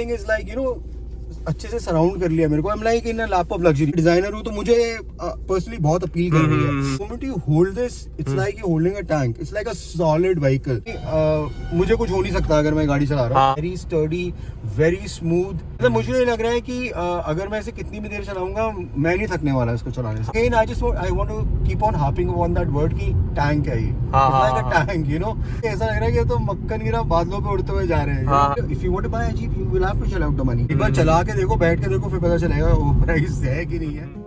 Everything is like अच्छे से surround कर लिया मेरे को। I am like in a lap of luxury. Designer हूँ तो मुझे पर्सनली बहुत अपील कर रही है। Moment you hold this, it's like you holding a tank, it's like a solid vehicle. मुझे कुछ हो नहीं सकता अगर मैं गाड़ी चला रहा हूँ। Very sturdy, very smooth. मतलब मुझे ये लग रहा है कि अगर मैं इसे कितनी भी देर चलाऊंगा मैं नहीं थकने वाला इसको चलाने से। Again, I want to keep on harping on that word कि टैंक है ये। It's like a tank, you know? ऐसा लग रहा है कि तो मक्खन गिरा बादलों पे उड़ते हुए जा रहे हैं। If you want to buy a Jeep, you will have to shell out the money। एक बार चला के देखो, बैठ के देखो, फिर पता चलेगा वो प्राइस है कि नहीं है।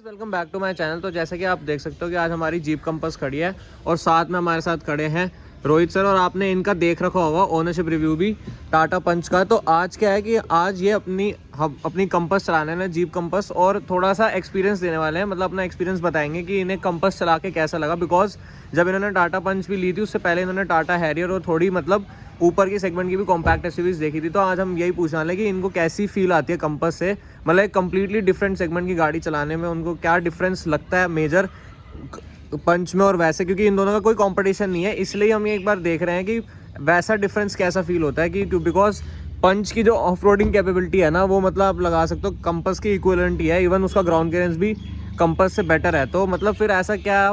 Welcome back to my channel. तो जैसे कि आप देख सकते हो कि आज हमारी जीप कंपास खड़ी है और साथ में हमारे साथ खड़े हैं रोहित सर, और आपने इनका देख रखा होगा ओनरशिप रिव्यू भी टाटा पंच का। तो आज क्या है कि आज ये अपनी कंपास चलाने में, जीप कंपास, और थोड़ा सा एक्सपीरियंस देने वाले हैं। मतलब अपना एक्सपीरियंस बताएंगे कि इन्हें कंपास चला के कैसा लगा। बिकॉज जब इन्होंने टाटा पंच भी ली थी उससे पहले इन्होंने टाटा हैरियर और थोड़ी मतलब ऊपर की सेगमेंट की भी कॉम्पैक्ट एसयूवीज देखी थी। तो आज हम यही पूछने वाले कि इनको कैसी फील आती है कंपास से, मतलब एक कम्प्लीटली डिफरेंट सेगमेंट की गाड़ी चलाने में उनको क्या डिफरेंस लगता है मेजर पंच में और वैसे, क्योंकि इन दोनों का कोई कंपटीशन नहीं है। इसलिए हम ये एक बार देख रहे हैं कि वैसा डिफरेंस कैसा फील होता है कि बिकॉज पंच की जो ऑफ रोडिंग कैपेबिलिटी है ना, वो मतलब आप लगा सकते हो कंपास की इक्विवेलेंट ही है। इवन उसका ग्राउंड क्लियरेंस भी कंपास से बेटर है। तो मतलब फिर ऐसा क्या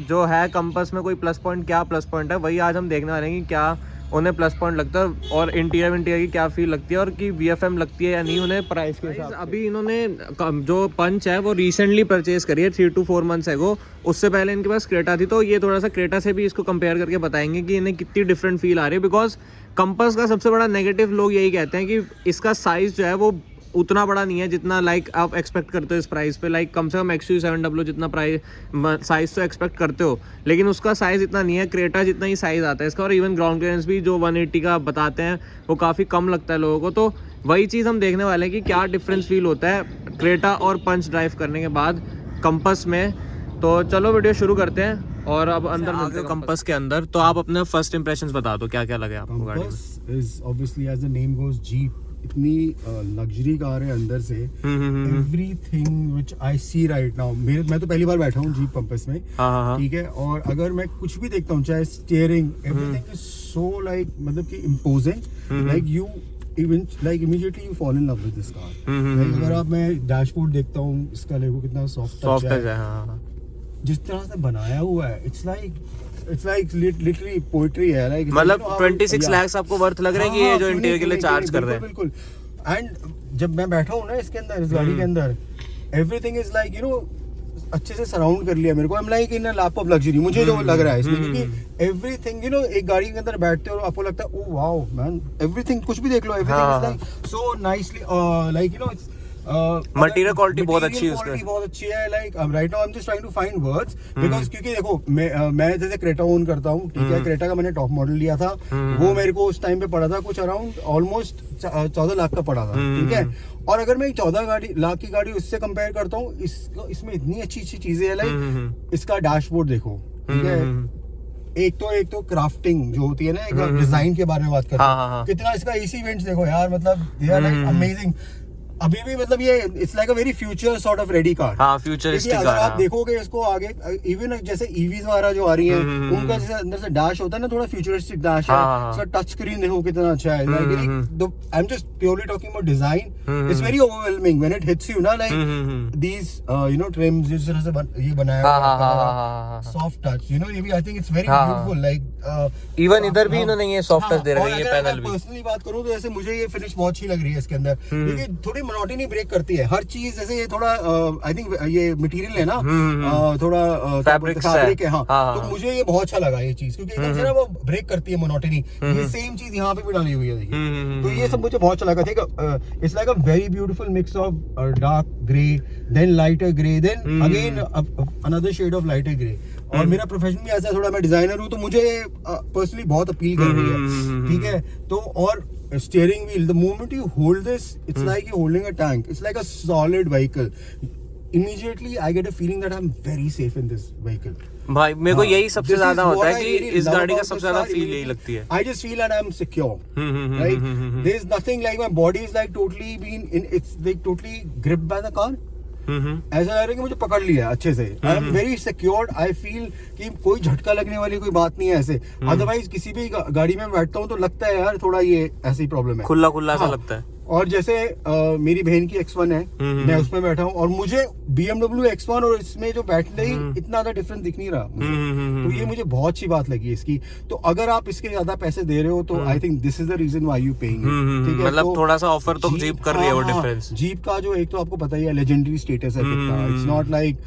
जो है कंपास में कोई प्लस पॉइंट, क्या प्लस पॉइंट है, वही आज हम देखने वाले हैं कि क्या उन्हें प्लस पॉइंट लगता है और इंटीरियर की क्या फील लगती है और कि VFM लगती है या नहीं उन्हें प्राइस के हिसाब से। अभी इन्होंने जो पंच है वो रिसेंटली परचेज करी है 3 to 4 months एगो। उससे पहले इनके पास क्रेटा थी। तो ये थोड़ा सा क्रेटा से भी इसको कंपेयर करके बताएंगे कि इन्हें कितनी डिफरेंट फील आ रही है। बिकॉज कंपास का सबसे बड़ा नेगेटिव लोग यही कहते हैं कि इसका साइज़ जो है वो उतना बड़ा नहीं है जितना लाइक आप एक्सपेक्ट करते हो इस प्राइस पे। लाइक कम से कम XUV700 जितना प्राइस साइज़ तो एक्सपेक्ट करते हो, लेकिन उसका साइज़ इतना नहीं है। क्रेटा जितना ही साइज़ आता है इसका। और इवन ग्राउंड क्लियरेंस भी जो 180 का बताते हैं वो काफ़ी कम लगता है लोगों को। तो वही चीज़ हम देखने वाले हैं कि क्या डिफरेंस फील होता है क्रेटा और पंच ड्राइव करने के बाद कंपास में। तो चलो वीडियो शुरू करते हैं और अब अंदर मिलते हैं कंपास के अंदर। तो आप अपने फर्स्ट इंप्रेशंस बता दो, क्या क्या लगे आपको गाड़ी में। Is obviously as the name goes Jeep, इतनी लग्जरी कार है अंदर से। Everything which I see right now, मैं तो पहली बार बैठा हूँ जीप कंपास में, ठीक है। और अगर मैं कुछ भी देखता हूँ, चाहे steering, everything is so like मतलब कि imposing, like you even like immediately you fall in love with this car. अगर आप मैं डैशबोर्ड देखता हूँ इसका, देखो कितना सॉफ्ट टच है। जिस तरह से बनाया हुआ है, इट्स लाइक लिटरली पोएट्री है। लाइक मतलब 26 लाख आपको वर्थ लग रहा है कि ये जो इंटीरियर के लिए चार्ज कर रहे हैं। बिल्कुल। एंड जब मैं बैठा हूँ ना इसके अंदर, इस गाड़ी के अंदर, एवरीथिंग इज लाइक अच्छे से सराउंड कर लिया मेरे को। I am like in a lap of luxury, मुझे जो लग रहा है इसमें, क्योंकि एवरीथिंग एक गाड़ी के अंदर बैठते हो आपको लगता है ओ वाओ मैन, एवरीथिंग कुछ भी देख लो, everything is like so nicely like it's material quality बहुत अच्छी है उसकी, बहुत अच्छी है। Like right now I am just trying to find words because क्योंकि देखो मैं जैसे क्रेटा ओन करता हूँ, ठीक है। क्रेटा का मैंने टॉप मॉडल लिया था, वो मेरे को उस टाइम पे पड़ा था कुछ अराउंड ऑलमोस्ट 14 लाख का पड़ा था, ठीक है। और अगर मैं 14 लाख की गाड़ी उससे कंपेयर करता हूँ, इसमें इतनी अच्छी अच्छी चीजें है। लाइक इसका डैशबोर्ड देखो, ठीक है। एक तो क्राफ्टिंग जो होती है ना, एक डिजाइन के बारे में बात करते हैं, कितना इसका AC वेंट्स देखो यार, मतलब दे आर लाइक अमेजिंग। अभी भी मतलब ये it's like a very future sort of ready car. हाँ, फ्यूचरिस्टिक कार। अगर आप देखोगे इसको आगे, इवन जैसे EVs वगैरह जो आ रही है, उनका जैसे अंदर से डैश होता है ना, थोड़ा फ्यूचरिस्टिक डैश है। इसका टच स्क्रीन देखो कितना अच्छा है। आई am just purely talking about design, it's very overwhelming when it hits you ना, लाइक दीस ट्रिम्स जिस तरह से ये बनाया है, सॉफ्ट टच, ये भी I think it's very beautiful. Like even इधर भी इन्होंने ये सॉफ्ट टच दे रखा है, ये पैनल भी। पर्सनली बात करूं तो जैसे मुझे ये फिनिश बहुत अच्छी लग रही है इसके अंदर, क्योंकि थोड़ी मोनोटनी ब्रेक करती है हर चीज। जैसे ये थोड़ा आई थिंक ये मटेरियल है ना, थोड़ा फैब्रिक है। हाँ, तो मुझे ये बहुत अच्छा लगा ये चीज, क्योंकि एकदम से ना वो ब्रेक करती है मोनोटनी। ये सेम चीज यहाँ पे भी डाली हुई है, देखिए। तो ये सब मुझे बहुत अच्छा लगा। ठीक है, it's like a very beautiful mix of dark grey, then lighter grey, then again another shade of lighter grey. और मेरा प्रोफेशन भी ऐसा है, थोड़ा मैं डिजाइनर हूँ, तो मुझे पर्सनली बहुत अपील कर रही है, ठीक है। तो और steering wheel, the moment you hold this, it's like you're holding a tank. It's like a solid vehicle. Immediately I get a feeling that I'm very safe in this vehicle. भाई मेरे को यही सबसे This is ज्यादा what होता है I कि really इस love गाड़ी का about सबसे this ज्यादा car. फील यही लगती है. I just feel that I'm secure. Right? There's nothing like my body is like totally been in. It's like totally gripped by the car. ऐसा लग रहा है कि मुझे पकड़ लिया अच्छे से. I am very secured. I feel कि कोई झटका लगने वाली कोई बात नहीं है ऐसे. अदरवाइज किसी भी गाड़ी में बैठता हूँ तो लगता है यार थोड़ा ये ऐसी प्रॉब्लम है. खुला खुला सा लगता है. और जैसे मेरी बहन की X1 है, मैं उसमें बैठा हूँ और मुझे BMW X1 और इसमें जो बैठने ही इतना ज्यादा डिफरेंस दिख नहीं रहा मुझे. तो ये मुझे बहुत अच्छी बात लगी इसकी. तो अगर आप इसके ज्यादा पैसे दे रहे हो तो I think this is the reason why you paying. ठीक है, मतलब थोड़ा सा ऑफर तो जीप कर रही है वो डिफरेंस. जीप का जो एक तो आपको पता ही है लेजेंडरी स्टेटस है कितना. It's not like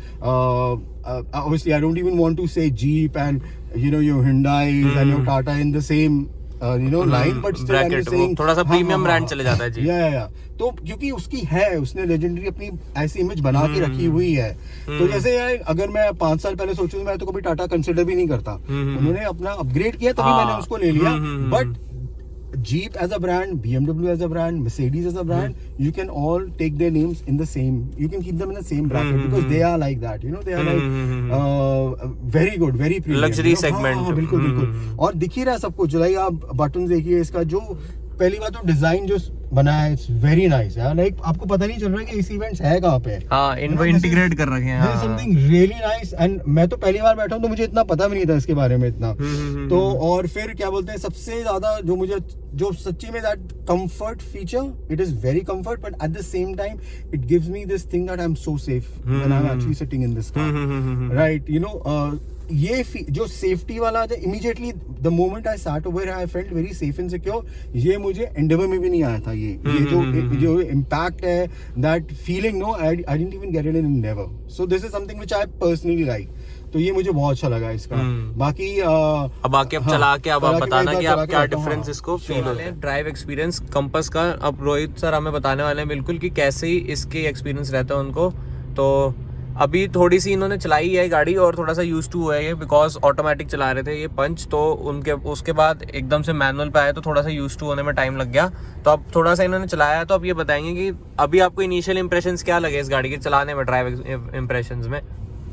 obviously I don't even want to say Jeep and your Hyundai and your Tata in the same line, but still I'm saying थोड़ा सा प्रीमियम ब्रांड चले जाता है जी. या तो क्योंकि उसकी है, उसने लेजेंडरी अपनी ऐसी इमेज बना के रखी हुई है. तो जैसे यार अगर मैं 5 साल पहले सोचूं तो मैं तो कभी टाटा कंसिडर भी नहीं करता. उन्होंने अपना अपग्रेड किया तभी मैंने उसको ले लिया. But Jeep as a brand, BMW as a brand, Mercedes as a brand, you can all take their names in the same. You can keep them in the same bracket because they are like that. They are like very good, very premium. Luxury segment. हाँ, बिल्कुल बिल्कुल. और दिख ही रहा है सब कुछ. Like आप बटन देखिए इसका, जो पहली बात तो डिजाइन जो बना है, इट्स वेरी नाइस. लाइक आपको पता नहीं चल रहा है कि इस इवेंट्स है कहाँ पे. हाँ, इनको इंटीग्रेट कर रखे हैं. Something really nice. एंड मैं तो पहली बार बैठा हूँ तो मुझे इतना पता भी नहीं था इसके बारे में इतना. तो और फिर क्या बोलते हैं, सबसे ज्यादा जो सच्ची में that comfort feature, it is very comfort, but at the same time it gives me this thing that I am so safe when I am actually sitting in this car. Right, ये जो safety वाला था, immediately the moment I sat over I felt very safe and secure. ये मुझे Endeavour में भी नहीं आया था. ये जो इम्पैक्ट है, that feeling, no I didn't even get it in Endeavour. So this is something which I personally like. तो ये मुझे बहुत अच्छा लगा इसका. बाकी अब चला के अब आप बताना कि आप क्या डिफरेंस इसको फील होता है. ड्राइव एक्सपीरियंस कंपास का अब रोहित सर हमें बताने वाले हैं बिल्कुल कि कैसे ही इसके एक्सपीरियंस रहता है उनको. तो अभी थोड़ी सी इन्होंने चलाई है गाड़ी और थोड़ा सा यूज टू हुआ है ये, बिकॉज ऑटोमेटिक चला रहे थे ये पंच. तो उसके बाद एकदम से मैनुअल पे आए तो थोड़ा सा यूज टू होने में टाइम लग गया. तो अब थोड़ा सा इन्होंने चलाया, तो अब ये बताएंगे कि अभी आपको इनिशियल इंप्रेशंस क्या लगे इस गाड़ी के चलाने में, ड्राइव इंप्रेशंस में.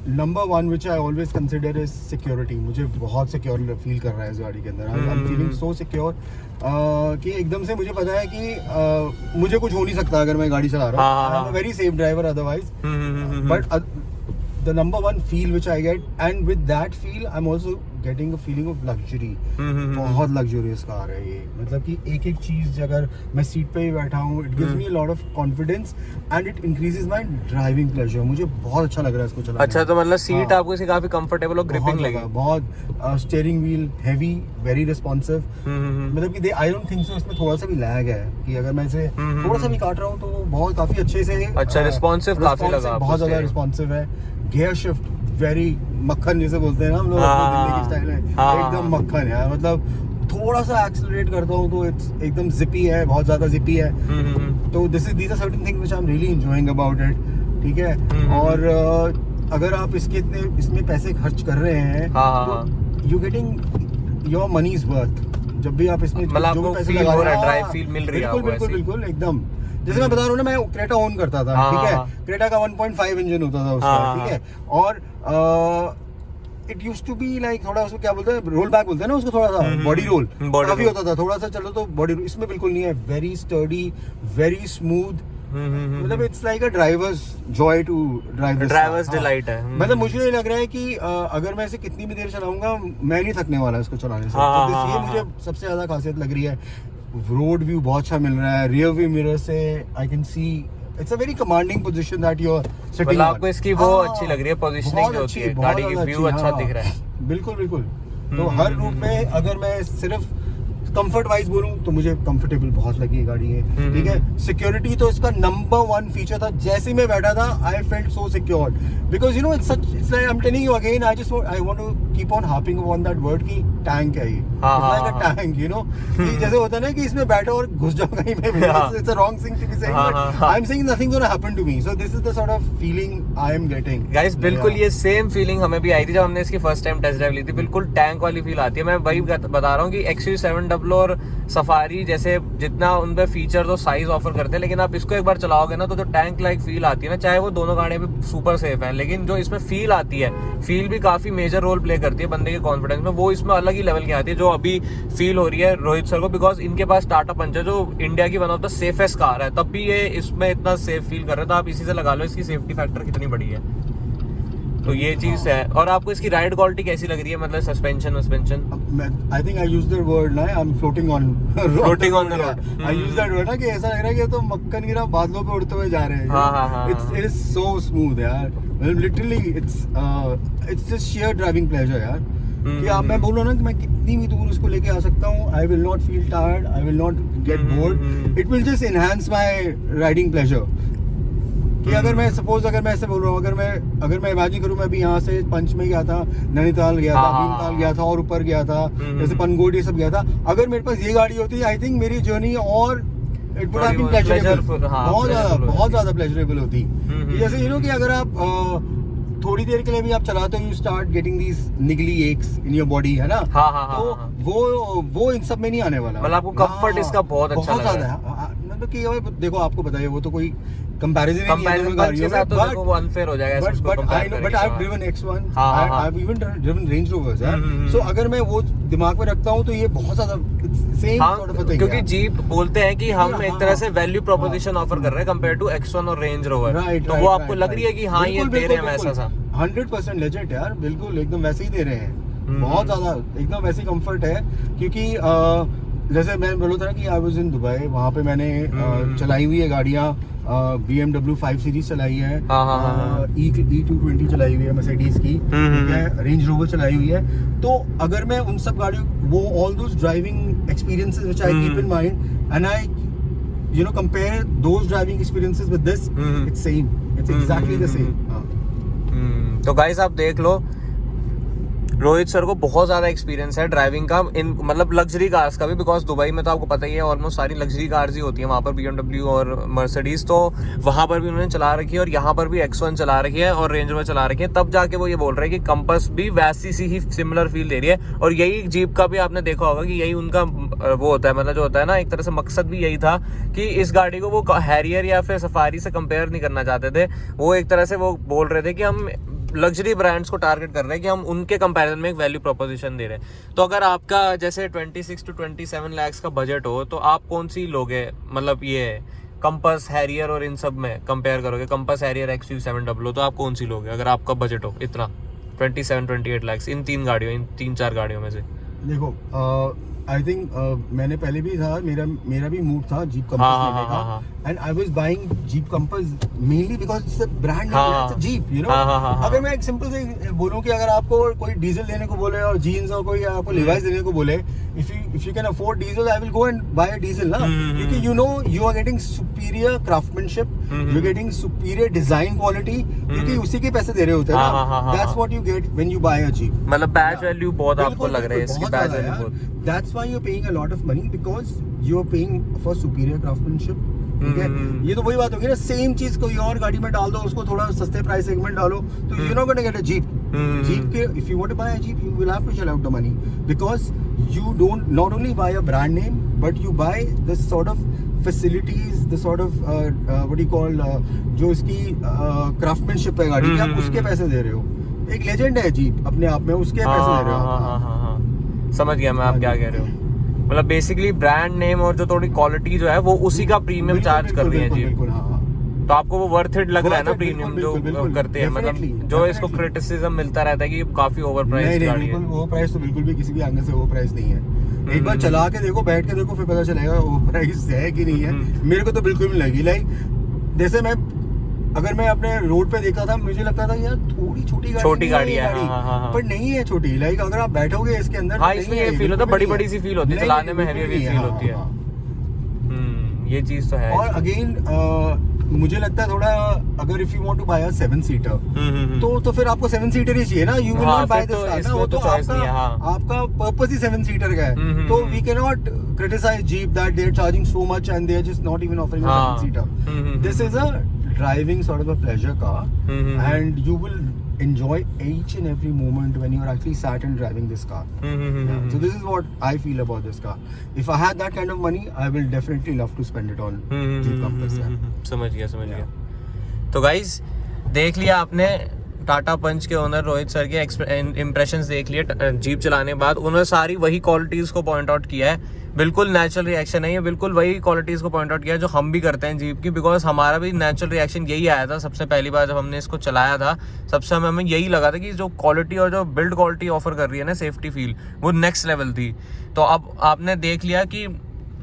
Number 1 which I always consider is security. मुझे बहुत सिक्योर फील कर रहा है इस गाड़ी के अंदर. I am feeling so secure कि एकदम से मुझे पता है कि मुझे कुछ हो नहीं सकता अगर मैं गाड़ी चला रहा हूँ. I am a very safe driver otherwise. But the number one feel which I get, and with that feel I'm also getting a feeling of luxury. बहुत luxurious कार है ये. मतलब कि एक एक चीज, अगर मैं सीट पे ही बैठा हूँ, it gives me a lot of confidence and it increases my driving pleasure. मुझे बहुत अच्छा लग रहा है इसको चलाने. अच्छा, तो मतलब सीट आपको इसे काफी कंफर्टेबल और ग्रिपिंग लगी. बहुत steering wheel heavy, very responsive. मतलब कि आई डोंट थिंक सो इसमें थोड़ा सा भी लैग है कि अगर मैं इसे थोड़ा सा भी काट रहा हूँ तो बहुत काफी अच्छे से. अच्छा, रिस्पॉन्सिव काफी लगा, बहुत ज्यादा रिस्पॉन्सिव है. गियर शिफ्ट वेरी मक्खन जिसे बोलते हैं ना हम लोग दिल्ली की स्टाइल में, एकदम मक्खन है. मतलब थोड़ा सा एक्सेलरेट करता हूँ तो इट्स एकदम जिपी है, बहुत ज्यादा जिपी है. तो these are certain things which I am really enjoying about it. ठीक है. और अगर आप इसमें पैसे खर्च कर रहे हैं तो you getting your money is worth. जब भी आप इसमें जो भी पैसे लगा रहे हैं, ड्राइव फील मिल रही है. बिल्कुल एकदम. जैसे मैं बता रहा हूँ ना, मैं क्रेटा ओन करता था. ठीक है, क्रेटा का 1.5 इंजन होता था उसका. ठीक है. और it use to be like थोड़ा उसको क्या बोलते हैं, रोल बैक बोलते हैं ना उसको, थोड़ा सा बॉडी रोल काफी होता था. थोड़ा सा चलो तो बॉडी रोल. इसमें बिल्कुल नहीं है. Very sturdy, very smooth. मतलब it's like a driver's joy to drive this. Driver's delight है. मतलब मुझे ये लग रहा है कि अगर मैं इसे कितनी भी देर चलाऊंगा मैं नहीं थकने वाला इसको चलाने से. ये मुझे सबसे ज्यादा खासियत लग रही है. रोड व्यू बहुत अच्छा मिल रहा है. रियर व्यू मिरर से I can see it's a very commanding position that you are sitting. आपको इसकी वो अच्छी लग रही है, पोजीशनिंग जो होती है गाड़ी की, व्यू अच्छा दिख रहा है. बिल्कुल. तो हर रूट में अगर मैं सिर्फ कंफर्ट वाइज बोलूं तो मुझे कंफर्टेबल बहुत लगी है गाड़ी है. ठीक है. सिक्योरिटी तो इसका नंबर 1 फीचर था. जैसे मैं बैठा था I felt so secured because it's like I am telling you again, I want to keep on harping on that word कि टैंक है ये, हाँ, इट्स लाइक हाँ, अ टैंक, यू नो, कि जैसे होता है ना कि इसमें बैठो और घुस जाओ कहीं पे, it's a wrong thing to be saying, but I am saying nothing gonna happen to me, so this is the sort of feeling I am getting. Guys बिल्कुल ये सेम फीलिंग हमें भी आई थी जब हमने इसकी फर्स्ट टाइम टेस्ट ड्राइव ली थी, बिल्कुल टैंक वाली फील आती है। मैं वही बता रहा हूँ कि XUV700 और सफारी जैसे जितना उन पे फीचर तो साइज ऑफर करते हैं, लेकिन आप इसको एक बार चलाओगे ना तो जो टैंक लाइक फील आती है ना, चाहे वो दोनों गाड़ियां भी सुपर सेफ हैं, लेकिन जो इसमें फील आती है, फील भी काफी मेजर रोल प्ले करती है बंदे के कॉन्फिडेंस में, वो इसमें अलग ही लेवल की आती है जो अभी फील हो रही है रोहित सर को, बिकॉज इनके पास टाटा पंच है जो इंडिया की one of the safest car है, तब भी ये इसमें इतना सेफ फील कर रहे हैं, तो आप इसी से लगा लो इसकी सेफ्टी फैक्टर कितनी बड़ी है। तो ये चीज है। और आपको इसकी राइड क्वालिटी कैसी लग रही है, मतलब suspension? I think I use the word ना, I am floating on the road. I use that word ना, कि ऐसा लग रहा है कि तो मक्खन गिरा बादलों पे उड़ते हुए जा रहे हैं। हाँ। इट इज सो स्मूथ यार, literally it's just share driving pleasure यार, कि आप, मैं बोल रहा हूँ ना कि मैं कितनी भी दूर उसको लेके आ सकता हूँ, I will not feel tired, I will not get bored, it will just enhance my riding pleasure. कि अगर मैं सपोज, अगर मैं ऐसे बोल रहा हूँ, अगर मैं इमेजिन करूँ, मैं अभी यहाँ से पंच में गया था, नैनीताल गया था, भीमताल गया था और ऊपर गया था, जैसे पनगोट ये सब गया था, अगर मेरे पास ये गाड़ी होती, आई थिंक मेरी जर्नी और it would have been pleasurable, बहुत ज्यादा प्लेजरेबल होती। जैसे यू नो कि अगर आप थोड़ी देर के लिए भी आप चलाते हो, you start getting these niggly aches in your body, है ना, तो वो इन सब में नहीं आने वाला। मतलब आपको कंफर्ट इसका बहुत अच्छा लग रहा है। मतलब कि देखो आपको बताइए, वो तो कोई कंपैरिजन नहीं है दोनों गाड़ियों में, तो देखो वो अनफेयर हो जाएगा इसको कंपेयर करके। But I have driven X1, I have even driven Range Rovers यार, सो अगर मैं वो दिमाग में रखता हूं तो ये बहुत ज्यादा सेम सॉर्ट ऑफ थिंग, क्योंकि जीप बोलते हैं कि हम एक तरह से वैल्यू प्रोपोजिशन ऑफर कर रहे हैं कंपेयर टू X1 और रेंज रोवर, तो वो आपको लग रही है कि हाँ ये दे रहे हैं वैसा सा 100% लेजेंड यार, बिल्कुल एकदम वैसे ही दे रहे हैं, बहुत ज्यादा एकदम वैसे ही कंफर्ट है। क्योंकि जैसे मैं बोला था कि आई वाज इन दुबई, वहाँ पे मैंने चलाई हुई है गाड़ियाँ, BMW 5 सीरीज चलाई है, E220 चलाई हुई है मर्सिडीज की, ठीक है, रेंज रोवर चलाई हुई है। तो अगर मैं उन सब गाड़ियों, वो all those driving experiences which I keep in mind and I you know compare those driving experiences with this, it's same, it's exactly the same. तो गाइस आप देख लो, रोहित सर को बहुत ज्यादा एक्सपीरियंस है ड्राइविंग का, इन मतलब लग्जरी कार्स का भी, बिकॉज दुबई में तो आपको पता ही है ऑलमोस्ट सारी लग्जरी कार्स ही होती है वहाँ पर, BMW और मर्सिडीज, तो वहाँ पर भी उन्होंने चला रखी है और यहाँ पर भी X1 चला रखी है और रेंज रोवर चला रखी है, तब जाके वो ये बोल रहे हैं कि कंपस भी वैसी सी ही सिमिलर फील दे रही है। और यही जीप का भी आपने देखा होगा कि यही उनका वो होता है, मतलब जो होता है ना, एक तरह से मकसद भी यही था कि इस गाड़ी को वो हैरियर या फिर सफारी से कंपेयर नहीं करना चाहते थे, वो एक तरह से वो बोल रहे थे कि हम लग्जरी ब्रांड्स को टारगेट कर रहे हैं कि हम उनके कंपैरिजन में एक वैल्यू प्रोपोजिशन दे रहे हैं। तो अगर आपका जैसे 26 to 27 लाख का बजट हो तो आप कौन सी लोगे, मतलब ये कंपस, हैरियर और इन सब में कंपेयर करोगे, कंपस, हैरियर, XUV700, तो आप कौन सी लोगे अगर आपका बजट हो इतना 27-28 लाख इन 3-4 गाड़ियों में से? देखो आई थिंक मैंने पहले भी था, मेरा भी मूड था जीप कंपस लेने का, and I was buying jeep compass mainly because it's a brand name jeep, you know. अगर मैं एक सिंपल से बोलूं कि अगर आपको कोई डीजल लेने को बोले और जीन्स और कोई आपको लिवाइस लेने को बोले, if you can afford diesel, I will go and buy a diesel ना, क्योंकि you know you are getting superior craftsmanship, you are getting superior design quality, क्योंकि उसी के पैसे दे रहे होते हैं ना, that's what you get when you buy a Jeep. मतलब बैच वैल्यू बहुत आपको लग रहा है इसकी, बैच वैल्यू बहुत, that's why you're paying a lot of money because you're paying for superior craftsmanship, ठीक है। ये तो वही बात होगी ना, सेम चीज कोई और गाड़ी में डाल दो, उसको थोड़ा सस्ते प्राइस सेगमेंट डालो, तो you're not going to get a jeep. Jeep के if you want to buy a jeep, you will have to shell out the money because you don't not only buy a brand name but you buy the sort of facilities, the sort of what do you call जो इसकी craftsmanship है गाड़ी की, आप उसके पैसे दे रहे हो। एक लेजेंड है जीप अपने आप में, उसके पैसे दे रहे हो। समझ गया मैं आप क्या कह रहे हो, मतलब बेसिकली ब्रांड नेम और जो थोड़ी क्वालिटी जो है वो उसी का प्रीमियम चार्ज कर रही है जी। तो आपको वो वर्थ इट लग रहा है ना प्रीमियम जो करते हैं, मतलब जो इसको क्रिटिसिज्म मिलता रहता है कि काफी ओवर प्राइस गाड़ी है। वो प्राइस तो बिल्कुल भी किसी भी एंगल से वो प्राइस नहीं है, एक बार चला के देखो, बैठ के देखो, फिर पता चलेगा वो प्राइस है कि नहीं है। मेरे को तो बिल्कुल नहीं लगी, लाइक जैसे मैं अगर मैं अपने रोड पे देखता था, मुझे लगता था यार थोड़ी छोटी गाड़ी है, पर नहीं है छोटी, लाइक अगर आप बैठोगे इसके अंदर, हाँ, इसमें ये फील होता है, बड़ी सी फील होती है, चलाने में हैवी फील होती है। ये चीज तो है। और अगेन मुझे लगता है थोड़ा, अगर if you want to buy a 7 seater तो फिर आपको 7 सीटर ही चाहिए ना, you will not buy this car ना, वो तो आपका पर्पस ही 7 सीटर का है। तो we can not criticise Jeep that they are charging so much and they are just not even offering a 7 seater. This is a driving sort of a pleasure car and you will enjoy each and every moment when you are actually sat and driving this car. Yeah. So this is what I feel about this car. If I had that kind of money, I will definitely love to spend it on Jeep Compass. समझ गया। तो guys देख लिया आपने टाटा पंच के owner Rohit sir के impressions देख लिए जीप चलाने के बाद। उन्होंने सारी वही क्वालिटीज़ को पॉइंट आउट किया है, बिल्कुल नेचुरल रिएक्शन है ये, बिल्कुल वही क्वालिटीज़ को पॉइंट आउट किया है जो हम भी करते हैं जीप की। बिकॉज हमारा भी नेचुरल रिएक्शन यही आया था सबसे पहली बार जब हमने इसको चलाया था। सबसे हमें यही लगा था कि जो क्वालिटी और जो बिल्ड क्वालिटी ऑफर कर रही है ना, सेफ्टी फील, वो नेक्स्ट लेवल थी। तो अब आपने देख लिया कि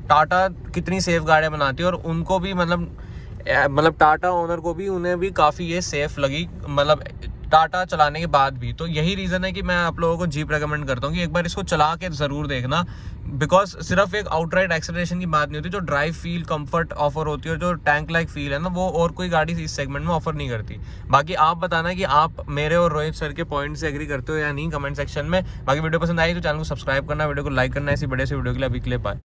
टाटा कितनी सेफ गाड़ियाँ बनाती है, और उनको भी मतलब टाटा ओनर को भी, उन्हें भी काफ़ी ये सेफ लगी, मतलब टाटा चलाने के बाद भी। तो यही रीज़न है कि मैं आप लोगों को जीप रेकमेंड करता हूँ कि एक बार इसको चला के ज़रूर देखना। बिकॉज सिर्फ एक आउटराइट एक्सेलरेशन की बात नहीं होती, जो ड्राइव फील, कंफर्ट ऑफर होती है, और जो टैंक लाइक फील है ना, वो और कोई गाड़ी इस सेगमेंट में ऑफर नहीं करती। बाकी आप बताना कि आप मेरे और रोहित सर के पॉइंट से एग्री करते हो या नहीं, कमेंट सेक्शन में। बाकी वीडियो पसंद आई तो चैनल को सब्सक्राइब करना, वीडियो को लाइक करना। ऐसी बड़े से वीडियो के लिए अभी के लिए बाय।